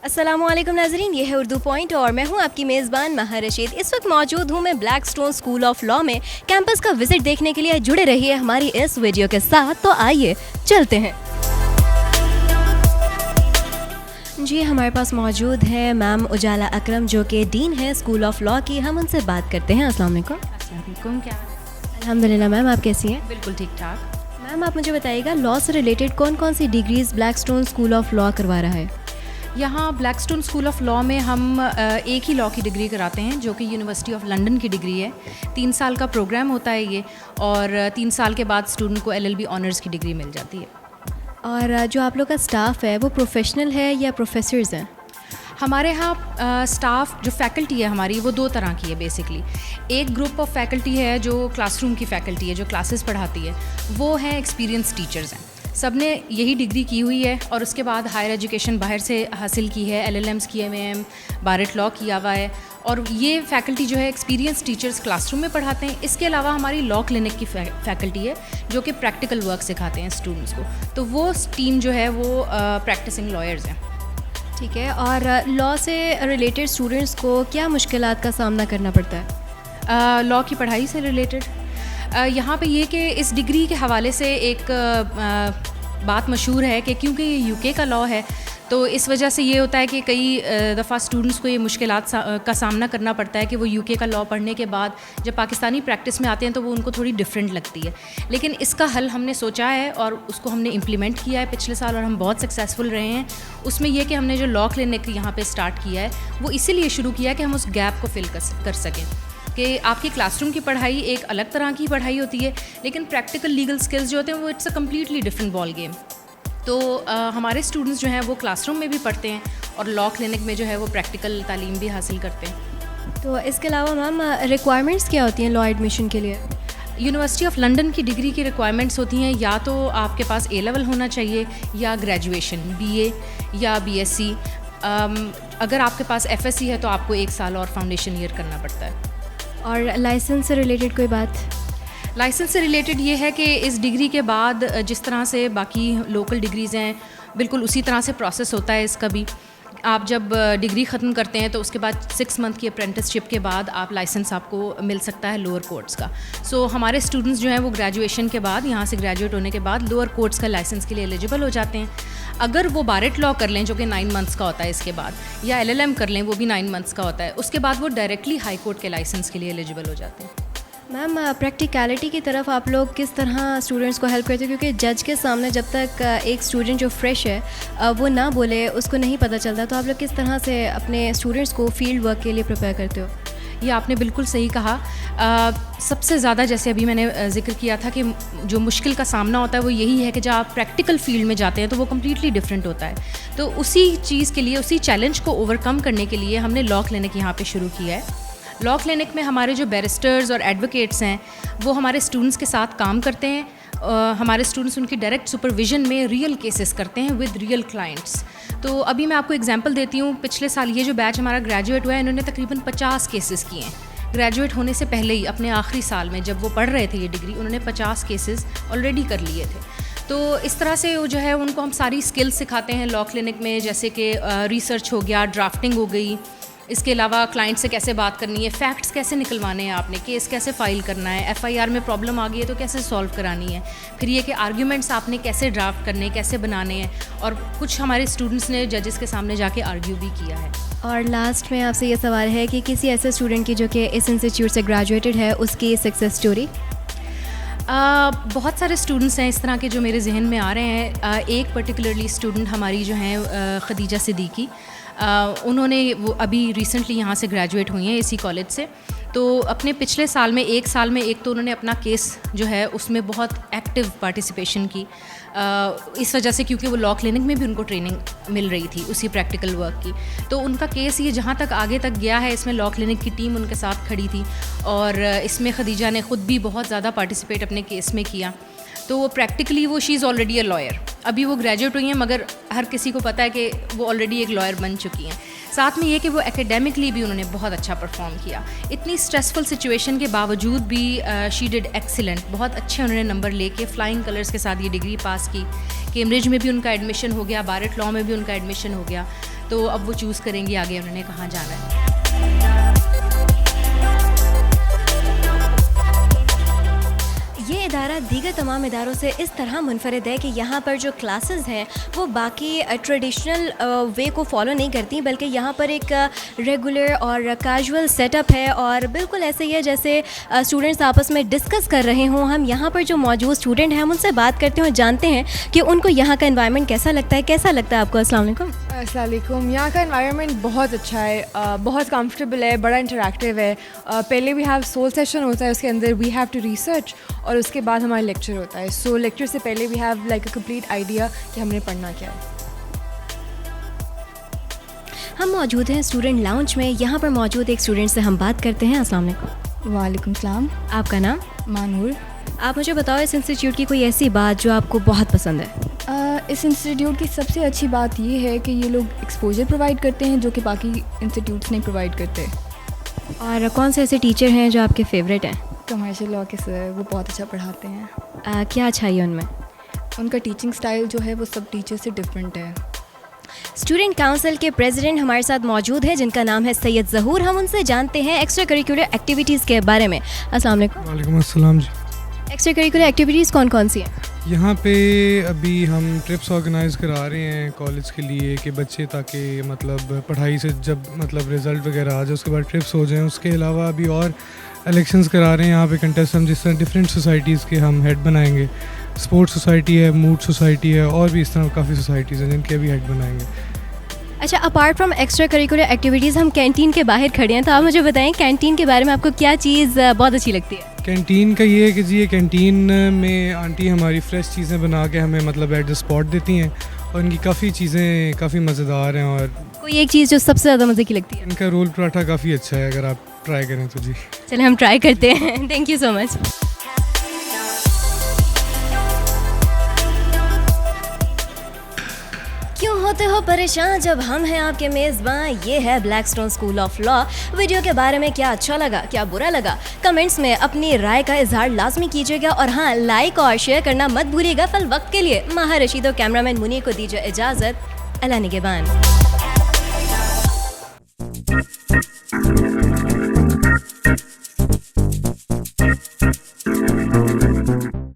अस्सलामुअलैकुम नाज़रीन, ये है उर्दू पॉइंट और मैं हूँ आपकी मेज़बान महा रशीद। इस वक्त मौजूद हूँ मैं black stone School of law में। कैंपस का विजिट देखने के लिए जुड़े रहिए हमारी इस वीडियो के साथ। तो आइए चलते हैं। जी, हमारे पास मौजूद है मैम उजाला अकरम जो कि डीन है स्कूल ऑफ लॉ की। हम उनसे बात करते हैं। अस्सलाम वालेकुम। अस्सलाम, क्या? अल्हम्दुलिल्लाह मैम, आप कैसी हैं? बिल्कुल ठीक ठाक। मैम, आप मुझे बताइएगा लॉ से रिलेटेड कौन कौन सी degrees Blackstone School of Law करवा रहा है? यहाँ ब्लैकस्टोन स्कूल ऑफ लॉ में हम एक ही लॉ की डिग्री कराते हैं जो कि यूनिवर्सिटी ऑफ लंदन की डिग्री है। 3 साल का प्रोग्राम होता है ये, और 3 साल के बाद स्टूडेंट को LLB ऑनर्स की डिग्री मिल जाती है। और जो आप लोग का स्टाफ है वो प्रोफेशनल है या प्रोफेसर्स हैं? हमारे यहाँ स्टाफ जो फैकल्टी है हमारी वो 2 तरह की है बेसिकली। एक ग्रुप ऑफ फैकल्टी है जो क्लासरूम की फैकल्टी है, जो क्लासेस पढ़ाती है, वो हैं एक्सपीरियंस टीचर्स हैं। सब ने यही डिग्री की हुई है और उसके बाद हायर एजुकेशन बाहर से हासिल की है, LLMs की, MAM, बारेट लॉ किया हुआ है। और ये फैकल्टी जो है एक्सपीरियंस टीचर्स क्लासरूम में पढ़ाते हैं। इसके अलावा हमारी लॉ क्लिनिक की फैकल्टी है जो कि प्रैक्टिकल वर्क सिखाते हैं स्टूडेंट्स को। तो वो टीम जो है वो प्रैक्टिसिंग लॉयर्स हैं। ठीक है। और लॉ से रिलेटेड स्टूडेंट्स को क्या मुश्किलात का सामना करना पड़ता है? लॉ की पढ़ाई से रिलेटेड यहाँ पे ये कि इस डिग्री के हवाले से एक बात मशहूर है कि क्योंकि ये UK का लॉ है तो इस वजह से ये होता है कि कई दफ़ा स्टूडेंट्स को ये मुश्किलात का सामना करना पड़ता है कि वो UK का लॉ पढ़ने के बाद जब पाकिस्तानी प्रैक्टिस में आते हैं तो वो उनको थोड़ी डिफरेंट लगती है। लेकिन इसका हल हमने सोचा है और उसको हमने इम्प्लीमेंट किया है पिछले साल और हम बहुत सक्सेसफुल रहे हैं। उसमें यह कि हमने जो लॉ क्लिनिक यहाँ पे स्टार्ट किया है वो इसीलिए शुरू किया है कि हम उस गैप को फिल कर सकें कि आपकी क्लासरूम की पढ़ाई एक अलग तरह की पढ़ाई होती है, लेकिन प्रैक्टिकल लीगल स्किल्स जो होते हैं वो it's a completely different ball game. तो हमारे स्टूडेंट्स जो हैं वो क्लासरूम में भी पढ़ते हैं और लॉ क्लिनिक में जो है वो प्रैक्टिकल तालीम भी हासिल करते हैं। तो इसके अलावा मैम रिक्वायरमेंट्स क्या होती हैं लॉ एडमिशन के लिए? यूनिवर्सिटी ऑफ लंदन की डिग्री की रिक्वायरमेंट्स होती हैं या तो आपके पास A लेवल होना चाहिए या ग्रेजुएशन BA या BSc। अगर आपके पास FSc है तो आपको 1 साल और फाउंडेशन ईयर करना पड़ता है। और लाइसेंस से रिलेटेड कोई बात? लाइसेंस से रिलेटेड ये है कि इस डिग्री के बाद जिस तरह से बाकी लोकल डिग्रीज़ हैं बिल्कुल उसी तरह से प्रोसेस होता है इसका भी। आप जब डिग्री ख़त्म करते हैं तो उसके बाद 6 मंथ की अप्रेंटिसशिप के बाद आप लाइसेंस आपको मिल सकता है लोअर कोर्ट्स का। सो हमारे स्टूडेंट्स जो हैं वो ग्रेजुएशन के बाद, यहाँ से ग्रेजुएट होने के बाद लोअर कोर्ट्स का लाइसेंस के लिए एलिजिबल हो जाते हैं। अगर वो बारेट लॉ कर लें जो कि 9 मंथ्स का होता है इसके बाद, या LLM कर लें वो भी 9 मंथ्स का होता है, उसके बाद वो डायरेक्टली हाई कोर्ट के लाइसेंस के लिए एलिजिबल हो जाते हैं। मैम, प्रैक्टिकलिटी की तरफ आप लोग किस तरह स्टूडेंट्स को हेल्प करते हो? क्योंकि जज के सामने जब तक एक स्टूडेंट जो फ्रेश है वो ना बोले, उसको नहीं पता चलता। तो आप लोग किस तरह से अपने स्टूडेंट्स को फील्ड वर्क के लिए प्रिपेयर करते हो? ये आपने बिल्कुल सही कहा। सबसे ज़्यादा जैसे अभी मैंने जिक्र किया था कि जो मुश्किल का सामना होता है वो यही है कि जब आप प्रैक्टिकल फील्ड में जाते हैं तो वो कम्प्लीटली डिफरेंट होता है। तो उसी चीज़ के लिए, उसी चैलेंज को ओवरकम करने के लिए हमने लॉ क्लिनिक यहाँ पे शुरू किया है। लॉ क्लिनिक में हमारे जो बैरिस्टर्स और एडवोकेट्स हैं वो हमारे स्टूडेंट्स के साथ काम करते हैं। हमारे स्टूडेंट्स उनकी डायरेक्ट सुपरविजन में रियल केसेस करते हैं विद रियल क्लाइंट्स। तो अभी मैं आपको एग्जांपल देती हूँ। पिछले साल ये जो बैच हमारा ग्रेजुएट हुआ है इन्होंने तकरीबन 50 केसेस किए हैं। ग्रेजुएट होने से पहले ही अपने आखिरी साल में जब वो पढ़ रहे थे ये डिग्री, उन्होंने 50 केसेस ऑलरेडी कर लिए थे। तो इस तरह से जो है उनको हम सारी स्किल्स सिखाते हैं लॉ क्लिनिक में, जैसे कि रिसर्च हो गया, ड्राफ्टिंग हो गई, इसके अलावा क्लाइंट से कैसे बात करनी है, फैक्ट्स कैसे निकलवाने हैं आपने, केस कैसे फ़ाइल करना है, FIR में प्रॉब्लम आ गई है तो कैसे सॉल्व करानी है, फिर ये कि आर्ग्यूमेंट्स आपने कैसे ड्राफ्ट करने, कैसे बनाने हैं। और कुछ हमारे स्टूडेंट्स ने जजेस के सामने जाके आर्ग्यू भी किया है। और लास्ट में आपसे ये सवाल है कि किसी ऐसे स्टूडेंट की जो कि इस इंस्टीट्यूट से ग्रेजुएटेड है उसकी सक्सेस स्टोरी? बहुत सारे स्टूडेंट्स हैं इस तरह के जो मेरे जहन में आ रहे हैं। एक पर्टिकुलरली स्टूडेंट हमारी जो हैं खदीजा सिद्दीकी, उन्होंने वो अभी रिसेंटली यहाँ से ग्रेजुएट हुई हैं इसी कॉलेज से। तो अपने पिछले साल में, 1 साल में एक तो उन्होंने अपना केस जो है उसमें बहुत एक्टिव पार्टिसिपेशन की, इस वजह से क्योंकि वो लॉ क्लिनिक में भी उनको ट्रेनिंग मिल रही थी उसी प्रैक्टिकल वर्क की। तो उनका केस ये जहाँ तक आगे तक गया है, इसमें लॉ क्लिनिक की टीम उनके साथ खड़ी थी और इसमें खदीजा ने ख़ुद भी बहुत ज़्यादा पार्टिसिपेट अपने केस में किया। तो वो प्रैक्टिकली वो she is already a lawyer. अभी वो ग्रेजुएट हुई हैं मगर हर किसी को पता है कि वो ऑलरेडी एक लॉयर बन चुकी हैं। साथ में ये कि वो एकेडमिकली भी उन्होंने बहुत अच्छा परफॉर्म किया। इतनी स्ट्रेसफुल सिचुएशन के बावजूद भी शी डिड एक्सीलेंट। बहुत अच्छे उन्होंने नंबर लेके फ्लाइंग कलर्स के साथ ये डिग्री पास की। कैम्ब्रिज में भी उनका एडमिशन हो गया, बारेट लॉ में भी उनका एडमिशन हो गया। तो अब वो चूज़ करेंगी आगे उन्होंने कहाँ जाना है। ये इदारा दीगर तमाम इदारों से इस तरह मुनफरद है कि यहाँ पर जो क्लासेस हैं वो बाकी ट्रेडिशनल वे को फॉलो नहीं करती, बल्कि यहाँ पर एक रेगुलर और कैजुअल सेटअप है और बिल्कुल ऐसे ही है जैसे स्टूडेंट्स आपस में डिस्कस कर रहे हों। हम यहाँ पर जो मौजूद स्टूडेंट हैं हम उनसे बात करते हैं और जानते हैं कि उनको यहाँ का एनवायरनमेंट कैसा लगता है। कैसा लगता है आपको? अस्सलाम वालेकुम। अस्सलाम वालेकुम। यहाँ का एनवायरनमेंट बहुत अच्छा है, बहुत कंफर्टेबल है, बड़ा इंटरैक्टिव है। पहले वी हैव सोल सेशन होता है, उसके अंदर वी हैव टू रिसर्च और उसके बाद हमारा लेक्चर होता है। सो लेक्चर से पहले we have like a complete idea कि हमने पढ़ना क्या है। हम मौजूद हैं स्टूडेंट लाउंज में। यहाँ पर मौजूद एक स्टूडेंट से हम बात करते हैं। अस्सलाम वालेकुम। वालेकुम सलाम। आपका नाम? मानूर। आप मुझे बताओ इस इंस्टीट्यूट की कोई ऐसी बात जो आपको बहुत पसंद है। इस इंस्टीट्यूट की सबसे अच्छी बात ये है कि ये लोग एक्सपोजर प्रोवाइड करते हैं जो कि बाकी इंस्टीट्यूट्स नहीं प्रोवाइड करते। और कौन से ऐसे टीचर हैं जो आपके फेवरेट हैं? कमर्शियल लॉ के सर, वो बहुत अच्छा पढ़ाते हैं। क्या अच्छा है उनमें? उनका टीचिंग स्टाइल जो है वो सब टीचर से डिफरेंट है। स्टूडेंट काउंसिल के प्रेसिडेंट हमारे साथ मौजूद है जिनका नाम है सैयद ज़हूर। हम उनसे जानते हैं एक्स्ट्रा करिकुलर एक्टिविटीज़ के बारे में। अस्सलाम वालेकुम। वालेकुम अस्सलाम जी। एक्स्ट्रा करिकुलर एक्टिविटीज़ कौन कौन सी हैं? यहाँ पे अभी हम ट्रिप्स ऑर्गेनाइज़ करा रहे हैं कॉलेज के लिए कि बच्चे ताकि मतलब पढ़ाई से जब मतलब रिज़ल्ट वगैरह आ जाए उसके बाद ट्रिप्स हो जाएं। उसके अलावा अभी और इलेक्शंस करा रहे हैं यहाँ पे कंटेस्ट। हम जिस तरह डिफरेंट सोसाइटीज़ के हम हेड बनाएंगे। स्पोर्ट्स सोसाइटी है, मूड सोसाइटी है और भी इस तरह काफ़ी सोसाइटीज़ हैं जिनके अभी हेड बनाएंगे। अच्छा, apart from extra curricular activities हम कैंटीन के बाहर खड़े हैं, तो आप मुझे बताएं कैंटीन के बारे में आपको क्या चीज़ बहुत अच्छी लगती है? कैंटीन का ये है कि जी ये कैंटीन में आंटी हमारी फ़्रेश चीज़ें बना के हमें मतलब एट द स्पॉट देती हैं और इनकी काफ़ी चीज़ें काफ़ी मज़ेदार हैं। और कोई एक चीज़ जो सबसे ज़्यादा मज़े की लगती है? इनका रोल पराठा काफ़ी अच्छा है, अगर आप ट्राई करें तो जी। चलिए हम ट्राई करते हैं। Thank you so much. क्यों होते हो परेशान जब हम हैं आपके मेज़बान? ये है Blackstone school of law. Video के बारे में क्या अच्छा लगा, क्या बुरा लगा, कमेंट्स में अपनी राय का इजहार लाजमी कीजिएगा और हाँ, लाइक और शेयर करना मत भूलिएगा। फिल वक्त के लिए माहिर रशीद और कैमरामैन मुनीर को दीजिए इजाज़त। अल्लाह निगहबान।